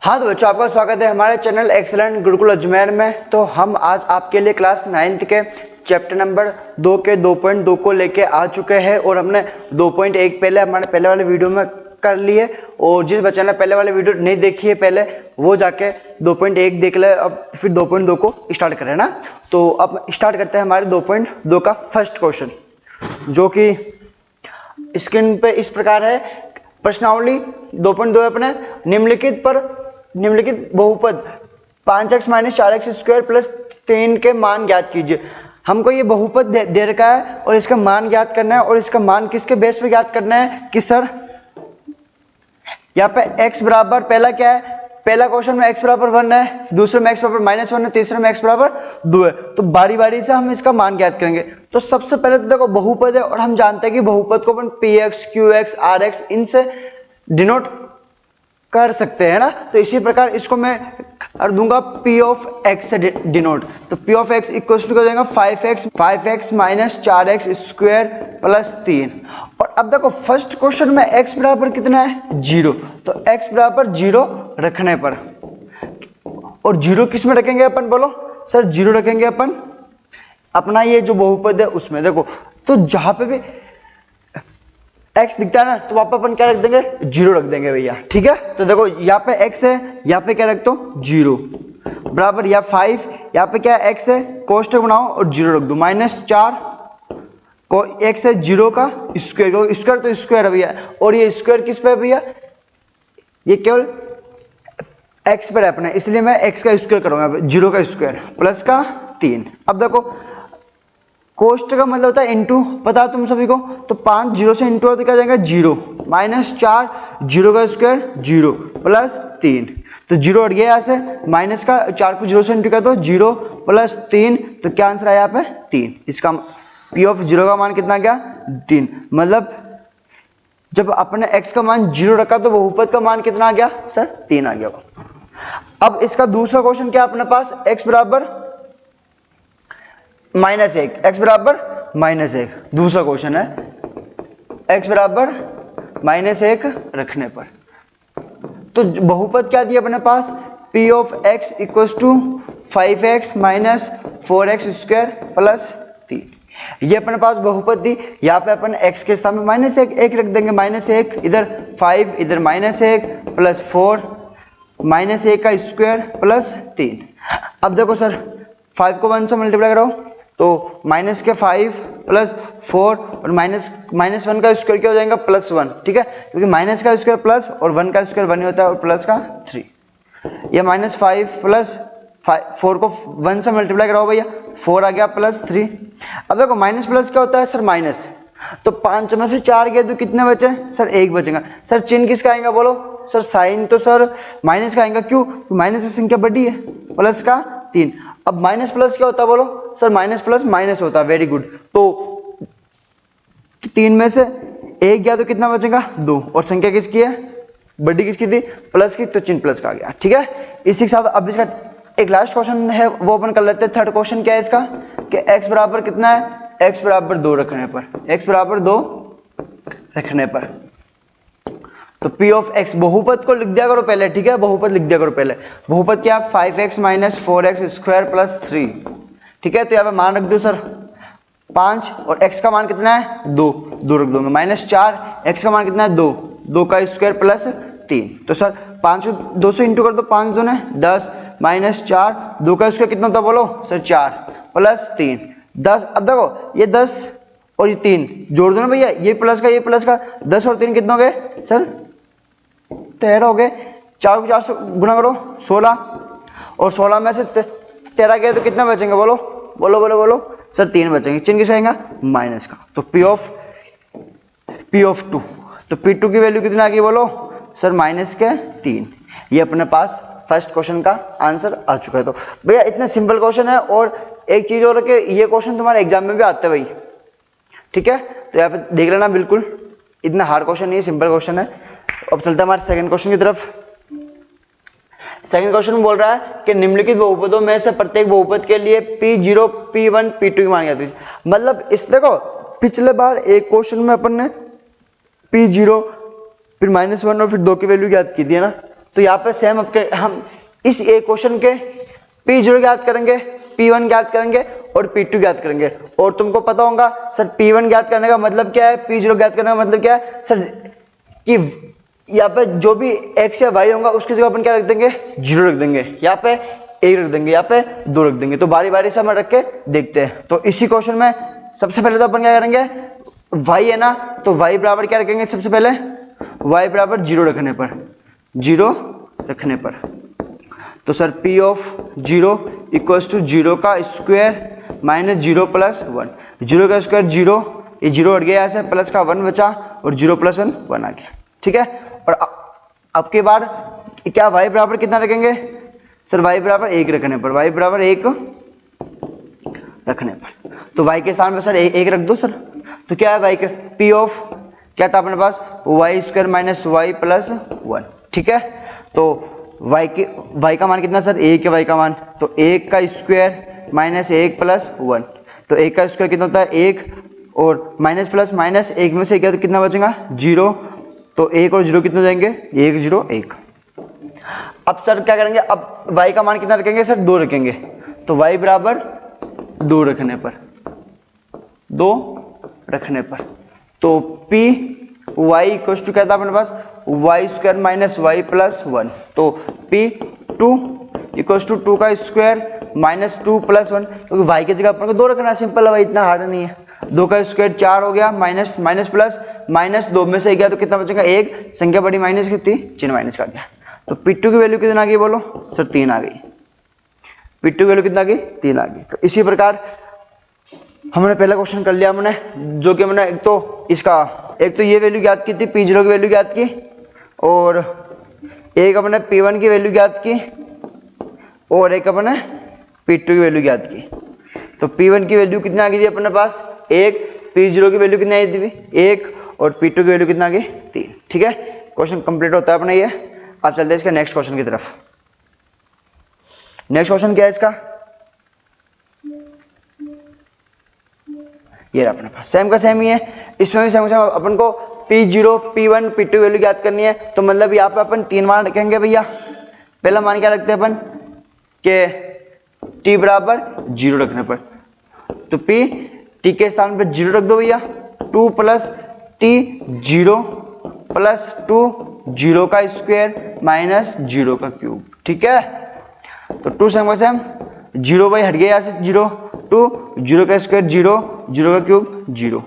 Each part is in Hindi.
हाँ तो बच्चों, आपका स्वागत है हमारे चैनल एक्सेलेंट गुरुकुल अजमेर में। तो हम आज आपके लिए क्लास 9th के चैप्टर नंबर 2 के 2.2 को लेके आ चुके हैं और हमने 2.1 पहले हमारे पहले वाले वीडियो में कर लिए। और जिस बच्चे ने पहले वाले वीडियो नहीं देखी है पहले, वो जाके 2.1 देख ले, अब फिर 2.2 को स्टार्ट करें ना। तो अब स्टार्ट करते हैं हमारे 2.2 का फर्स्ट क्वेश्चन, जो कि स्क्रीन पे इस प्रकार है। प्रश्नावली 2.2 अपने निम्नलिखित बहुपद 5x - 4x स्क्वायर प्लस 3 के मान ज्ञात कीजिए। हमको ये बहुपद दे रखा है और इसका मान ज्ञात करना है। और इसका मान किसके बेस पे ज्ञात करना है कि सर यहाँ पे x बराबर, पहला क्या है, पहला क्वेश्चन में x बराबर 1 है, दूसरे में x बराबर -1 है, तीसरे में x बराबर 2 है। तो बारी बारी से हम इसका मान ज्ञात करेंगे। तो सबसे पहले तो देखो बहुपद है और हम जानते हैं कि बहुपद को अपन px, qx, rx इनसे डिनोट कर सकते हैं ना। तो इसी प्रकार इसको मैं कर दूंगा p ऑफ x से डिनोट। तो p of x equal to हो जाएगा 5x - 4x स्क्वायर प्लस 3। और अब देखो फर्स्ट क्वेश्चन में x बराबर कितना है, 0। तो x बराबर 0 रखने पर, और 0 किस में रखेंगे अपन, बोलो सर 0 रखेंगे अपन अपना ये जो बहुपद है उसमें। देखो तो जहां पे भी x दिखता है ना, तो वहां पर अपन क्या रख देंगे, 0 रख देंगे भैया, ठीक है। तो देखो यहाँ पे x है, यहाँ पे क्या रख दो 0 बराबर, या 5, यहाँ पे क्या x है, कोष्ठक बनाओ और 0 रख दो, -4 को x है 0 का स्क्वायर, स्क्वायर तो स्क्वायर है भैया। और ये स्क्वायर किस पे है भैया, ये केवल x पर है अपने, इसलिए मैं x का स्क्वायर करूंगा, 0 का स्क्वायर प्लस का 3। अब देखो कोष्ठ का मतलब होता है इनटू, पता है तुम सभी को। तो 5 0 से इनटू तो क्या जाएगा 0, -4 0 का स्क्वायर 0 प्लस 3। तो 0 हट गया यहाँ से, माइनस का 4 को 0 से इनटू कर दो 0 प्लस 3। तो क्या आंसर आया यहाँ पे 3। इसका p ऑफ 0 का मान कितना गया 3। मतलब जब अपने x का मान 0 रखा तो बहुपद का मान कितना आ गया सर, 3 आ गया। अब इसका दूसरा क्वेश्चन क्या अपने पास, x बराबर -1, x बराबर -1 दूसरा क्वेश्चन है। x बराबर -1 रखने पर तो बहुपद क्या दिया अपने पास, p of x equals to 5x - 4x square plus 3। ये अपने पास बहुपद दी। यहाँ पे अपन x के स्थान में -1 रख देंगे, -1 इधर 5 इधर -1 प्लस 4 -1 का स्क्वायर प्लस 3। अब देखो सर 5 को 1 से मल्टीप्लाई करो तो -5 प्लस 4 और -1 का स्क्वायर क्या हो जाएगा +1, ठीक है, क्योंकि माइनस का स्क्वायर प्लस और 1 का स्क्वायर 1 ही होता है, और प्लस का 3। ये -5 प्लस 4 को 1 से मल्टीप्लाई कराओ भैया, 4 आ गया प्लस 3। अब देखो माइनस प्लस क्या होता है सर, माइनस। तो 5 में से 4 गए तो कितने बचे सर, 1 बचेगा। सर चिन्ह किसका आएगा बोलो, सर साइन तो सर माइनस का आएगा, क्यों, माइनस की संख्या बड़ी है, प्लस का 3। अब माइनस प्लस क्या होता है बोलो सर, माइनस प्लस माइनस होता है, वेरी गुड। तो 3 में से 1 गया तो कितना बचेगा 2, और संख्या किसकी है, बड़ी किसकी थी, प्लस की, तो चिन्ह प्लस का आ गया, ठीक है। इसी के साथ अब इसका एक लास्ट क्वेश्चन है वो अपन कर लेते हैं। थर्ड क्वेश्चन क्या है इसका, कि x बराबर कितना है, x बराबर 2 रखने पर, x बराबर 2 रखने पर तो p ऑफ x, बहुपद को लिख दिया करो पहले, ठीक है, बहुपद लिख दिया करो पहले। बहुपद क्या, 5x - 4x स्क्वायर प्लस 3, ठीक है। तो यहाँ पे मान रख दो सर 5, और x का मान कितना है 2 रख दूंगा, -4 x का मान कितना है 2 का स्क्वायर प्लस 3। तो सर 5 को 2 से इंटू कर दो, 5 2 10 -4 2 का स्क्वायर कितना होता है बोलो सर, 4 प्लस 3 10। अब देखो ये 10 और ये 3 जोड़ दो ना भैया, ये प्लस का 10 और 3 कितना हो गए सर 13 हो गए। 4 को 4 से गुणा करो 16, और 16 में से 13 गए तो कितना बचेंगे बोलो सर 3 बचेंगे। चिन्ह किसका आएगा, माइनस का। तो p ऑफ 2, तो p2 की वैल्यू कितना आ गई बोलो सर, -3। ये अपने पास फर्स्ट क्वेश्चन का आंसर आ चुका है। तो भैया इतना सिंपल क्वेश्चन है, और एक चीज और कि ये क्वेश्चन तुम्हारे एग्जाम में भी आते हैं भाई, ठीक है। तो यहाँ पे देख लेना, बिल्कुल इतना हार्ड क्वेश्चन नहीं है, सिंपल क्वेश्चन है। अब चलते हैं हमारे सेकंड क्वेश्चन की तरफ। सेकंड क्वेश्चन बोल रहा है कि निम्नलिखित बहुपदों में से प्रत्येक बहुपद के लिए P0, P1, P2 की मान ज्ञात कीजिए। मतलब इस देखो पिछले बार एक क्वेश्चन में अपन ने P0 फिर -1 और फिर 2 की वैल्यू ज्ञात की थी, है ना। तो यहाँ पे सेम हम इस एक क्वेश्चन के P0 ज्ञात करेंगे, P1 ज्ञात करेंगे और P2 ज्ञात करेंगे। और तुमको पता होगा सर P1 ज्ञात करने का मतलब क्या है, P0 ज्ञात करने का मतलब क्या है सर, कि यहाँ पे जो भी x या y होगा उसकी जगह अपन क्या रख देंगे, 0 रख देंगे, यहाँ पे 1 रख देंगे, यहाँ पे 2 रख देंगे। तो बारी बारी से हम रख के देखते हैं। तो इसी क्वेश्चन में सबसे पहले तो अपन क्या करेंगे, y है ना, तो y बराबर क्या रखेंगे, सबसे पहले y बराबर 0 रखने पर, 0 रखने पर। तो sir p of 0 equals to 0 का स्क्वायर माइनस 0 प्लस 1, 0 का स्क्वायर 0, ये 0 हट गया ऐसे, प्लस का 1 बचा और 0 प्लस 1 1 आ गया। ठीक है। और अब के बाद क्या y बराबर कितना रखेंगे सर, y बराबर 1 रखने पर, y बराबर 1 रखने पर। तो y के स्थान पर सर 1 रख दो सर। तो क्या है y का p ऑफ क्या था अपने पास, y square minus y plus 1। ठीक है। तो y का मान कितना सर, 1 है y का मान, तो 1 का स्क्वायर माइनस 1 प्लस 1। तो 1 का स्क्वायर कितना होता है 1, और माइनस प्लस माइनस 1 में से क्या तो कितना बचेगा 0। तो 1 और 0 कितने जाएंगे, 1 0 1। अब सर क्या करेंगे, अब y का मान कितना रखेंगे सर, 2 रखेंगे। तो y बराबर 2 रखने पर, 2 रखने पर, तो p y इक्वल्स टू क्या था अपने पास, y square minus y plus 1। तो p 2 इक्वल्स टू 2 का स्क्वायर माइनस 2 प्लस 1, क्योंकि y की जगह अपन को 2 रखना है, सिंपल है भाई, इतना हार्ड नहीं है। 2 का स्क्वायर 4 हो गया, माइनस माइनस प्लस माइनस 2 में से गया तो कितना बचेगा 1, संख्या बड़ी माइनस कितनी, चिन्ह माइनस का गया। तो p2 की वैल्यू कितना आ गई बोलो सर, 3 आ गई। p2 की वैल्यू कितना आ गई, 3 आ गई। तो इसी प्रकार हमने पहला क्वेश्चन कर लिया हमने, जो कि हमने एक तो ये वैल्यू ज्ञात की थी, P0 की वैल्यू ज्ञात की, और एक अपने P1 की वैल्यू ज्ञात की, और एक अपने P2 की वैल्यू ज्ञात की। तो P1 की वैल्यू कितना आ गई थी अपने पास 1, P0 की वैल्यू कितना आई थी 1, और P2 की वैल्यू कितना आ गई 3। ठीक है, क्वेश्चन कंप्लीट होता है अपना ये। अब चलते हैं इसका नेक्स्ट क्वेश्चन की तरफ। नेक्स्ट क्वेश्चन क्या है इसका, ये अपने पास सेम का सेम ही है, इसमें भी सेम अपन को P0 P1 P2 वैल्यू ज्ञात करनी है। तो मतलब यहाँ पे अपन 3 मान रखेंगे भैया। पहला मान क्या रखते हैं अपन के t बराबर 0 रखने पर, तो t के स्थान पर 0 रख दो भैया। 2 प्लस t 0 प्लस 2 0 का स्क्वायर माइनस 0 का क्यूब। ठीक है। तो 2 सेम का सेम, 0 भाई हट गया यहाँ से 0, 2 0 का स्क्वायर 0 0 का क्यूब 0,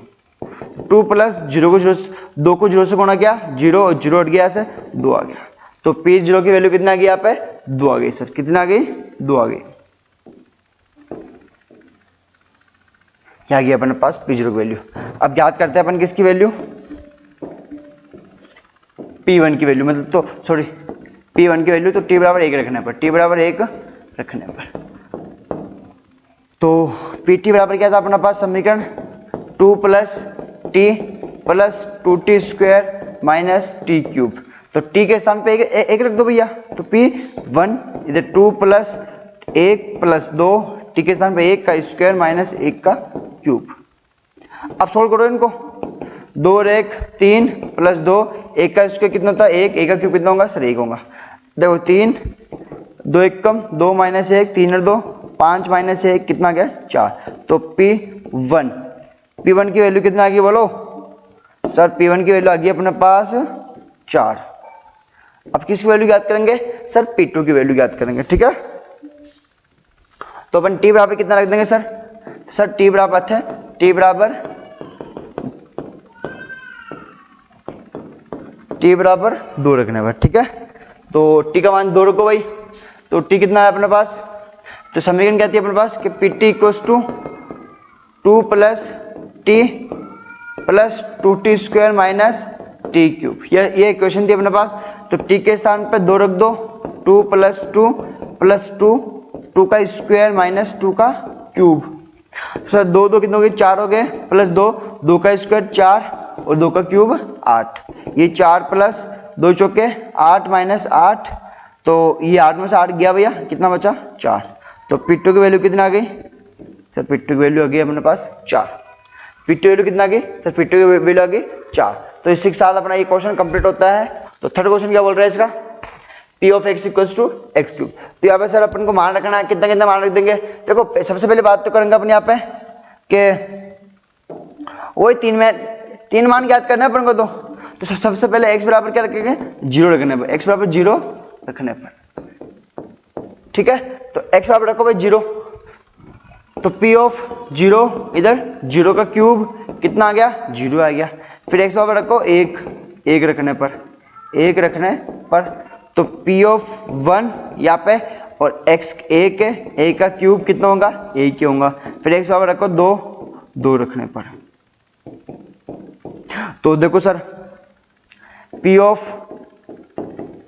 2 प्लस 0 को 0 2 को 0 से गुणा किया 0 और 0 हट गया ऐसे 2 आ गया। तो P0 की वैल्यू कितना आ गई यहाँ पे 2 आ गई सर, कितना आ गई 2 आ गई। क्या गया अपने पास P0 की वैल्यू। अब याद करते हैं अपन किसकी वैल्यू, P1 की वैल्यू, मतलब तो सॉरी P1 की वैल्यू। तो t बराबर 1 रखने पर, t बराबर 1 रखने पर, तो Pt बराबर क्या था अपना पास समीकरण 2 plus t plus 2t square minus t cube. तो t के स्थान पे एक रख दो भैया। तो P1 इधर 2 प्लस 1 प्लस 2, t के स्थान पे 1 का स्क्वायर माइनस 1 का क्यूब। अब सोल्व करो इनको, 2 और 1 3 प्लस 2, 1 का स्क्वायर कितना था 1, 1 का क्यूब कितना होगा सर 1 होगा। देखो 3 2 1 कम, 2 माइनस 1 3 और 2 5 माइनस 1 कितना गया 4। तो P1 की वैल्यू कितना आ गई बोलो सर, P1 की वैल्यू आ गई अपने पास 4। अब किसकी वैल्यू याद करेंगे सर, P2 की वैल्यू याद करेंगे। ठीक है। तो अपन t बराबर कितना रख देंगे सर, सर t बराबर है t बराबर 2 रखने पर। ठीक है। तो t का मान 2 रखो भाई। तो t कितना है अपने पास, तो समीकरण क्या थी अपने पास कि Pt equals to 2 plus t plus 2t square minus t cube. ये इक्वेशन थी अपने पास। तो t के स्थान पर 2 रख दो, 2 प्लस 2 प्लस 2 2 का स्क्वायर माइनस 2 का क्यूब। सर 2 2 कितने हो गए 4 हो गए, प्लस 2 2 का स्क्वायर 4 और 2 का क्यूब 8। ये 4 प्लस 2 चौके 8 माइनस 8, तो ये 8 में से 8 गया भैया, कितना बचा 4। तो P2 की वैल्यू कितना आ गई सर, P2 की वैल्यू आ गई अपने पास 4। P2 की वैल्यू कितना आ गई सर, P2 की वैल्यू आ गई 4। तो इसी के साथ अपना ये क्वेश्चन कंप्लीट होता है। तो थर्ड क्वेश्चन क्या बोल रहा है इसका P of X equals to X cube. तो यहाँ पे सर अपन को मान रखना है, कितना कितना मान रख देंगे। देखो सबसे पहले बात तो करेंगे अपन यहाँ पे कि वही तीन मान ज्ञात करना है अपन को। तो सबसे पहले x बराबर क्या रखेंगे, 0 रखने पर, x बराबर 0 रखने पर, ठीक है। तो x बराबर रखो भाई 0, तो p ऑफ 0 इधर 0 का क्यूब कितना आ गया, 0 आ गया। फिर x बराबर रखो 1 रखने पर, तो p ऑफ 1 यहाँ पे, और x 1 है, 1 का क्यूब कितना होगा, 1 ही होगा। फिर x बराबर रखो 2 रखने पर। तो देखो सर p ऑफ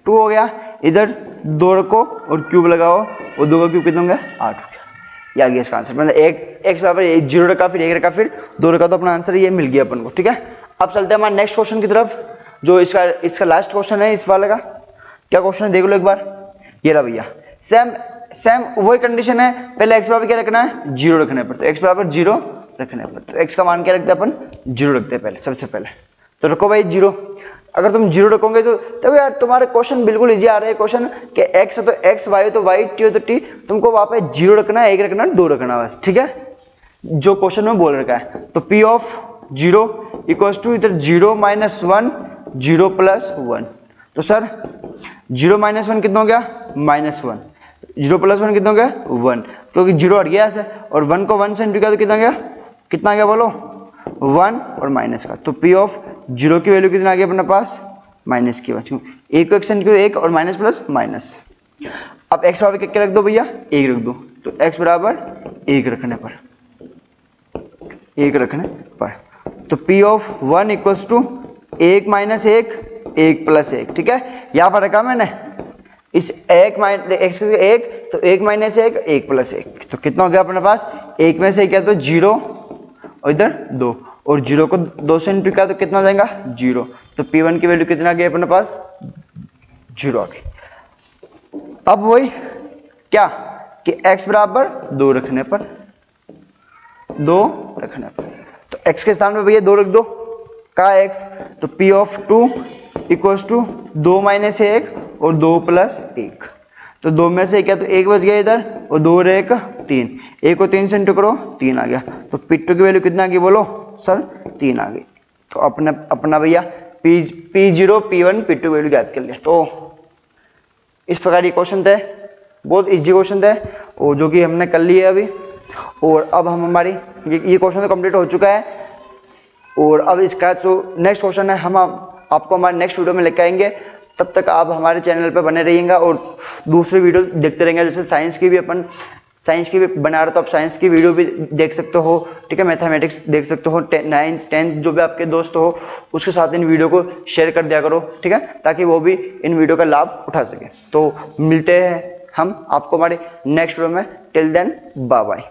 2 हो गया, इधर 2 रखो और क्यूब लगाओ, और 2 का क्यूब कितना होगा, 8 हो गया। ये आ गया इसका आंसर। मतलब एक x बराबर 0 रखा, फिर 1 रखा, फिर 2 रखा, तो अपना आंसर ये मिल गया अपन को, ठीक है। अब चलते हैं हमारे नेक्स्ट क्वेश्चन की तरफ, जो इसका लास्ट क्वेश्चन है इस वाले का। क्या क्वेश्चन है देख लो एक बार, ये रहा भैया। सेम वही कंडीशन है, पहले x बराबर क्या रखना है, 0 रखने पर। तो x बराबर 0 रखने पर, तो x का मान क्या रखते हैं अपन, 0 रखते हैं पहले, सबसे पहले। तो रखो भाई 0। अगर तुम 0 रखोगे तो तब यार तुम्हारे क्वेश्चन बिल्कुल इजी आ रहे हैं। क्वेश्चन कि x है तो x, y तो y, t हो तो t, तुमको वहाँ पे 0 रखना है, 1 रखना है, 2 रखना है बस, ठीक है, जो क्वेश्चन में बोल रखा है। तो p ऑफ 0 इक्वल्स टू इधर 0 माइनस 1, 0 प्लस 1। तो सर 0 माइनस 1 कितना हो गया, -1, 0 प्लस 1 कितना हो गया, 1, क्योंकि 0 हट गया ऐसे, और 1 को 1 से इंटू किया तो कितना गया, बोलो 1 और माइनस का। तो p ऑफ 0 की वैल्यू कितना आ गया अपने पास, माइनस की वैल्यू, 1 को एक्सटेंड करो 1 और माइनस प्लस माइनस। अब x बराबर क्या रख दो भैया, 1 रख दो। तो x बराबर 1 रखने पर, तो p of 1 equals to 1 minus 1, 1 plus 1, ठीक है। यहाँ पर रखा मैंने इस 1 माइनस 1, तो 1 माइनस 1, 1 प्लस 1, तो कितना हो गया अपने पास, 1 में से क्या, तो 0 और इधर 2, और 0 को 2 से इंटू किया तो कितना आ जाएगा, 0। तो p1 की वैल्यू कितना आ गई अपने पास, 0 आ गई। अब वही क्या कि x बराबर 2 रखने पर, तो x के स्थान पे भैया 2 रख दो, का x, तो p of 2 equals to 2 minus 1 और 2 प्लस 1। तो 2 में से क्या, तो 1 बच गया इधर, और 2 और 1 3, 1 को 3 से इंटू करो, 3 आ गया। तो p2 की वैल्यू कितना आ गई, बोलो सर 3 आ गई। तो अपना भैया p0, p1, p2 वैल्यू ज्ञात कर लिया। तो इस प्रकार ये क्वेश्चन थे, बहुत इजी क्वेश्चन थे, और जो कि हमने कर लिया अभी। और अब हम हमारी ये क्वेश्चन तो कंप्लीट हो चुका है, और अब इसका जो नेक्स्ट क्वेश्चन है हम आपको हमारे नेक्स्ट वीडियो में लेकर आएंगे। तब तक आप हमारे चैनल पर बने रहिएगा और दूसरी वीडियो देखते रहेंगे। जैसे साइंस की भी बना रहे, तो आप साइंस की वीडियो भी देख सकते हो, ठीक है। मैथमेटिक्स देख सकते हो, 9th 10th जो भी आपके दोस्त हो उसके साथ इन वीडियो को शेयर कर दिया करो, ठीक है, ताकि वो भी इन वीडियो का लाभ उठा सके। तो मिलते हैं हम आपको हमारे नेक्स्ट वीडियो में। Till then bye bye.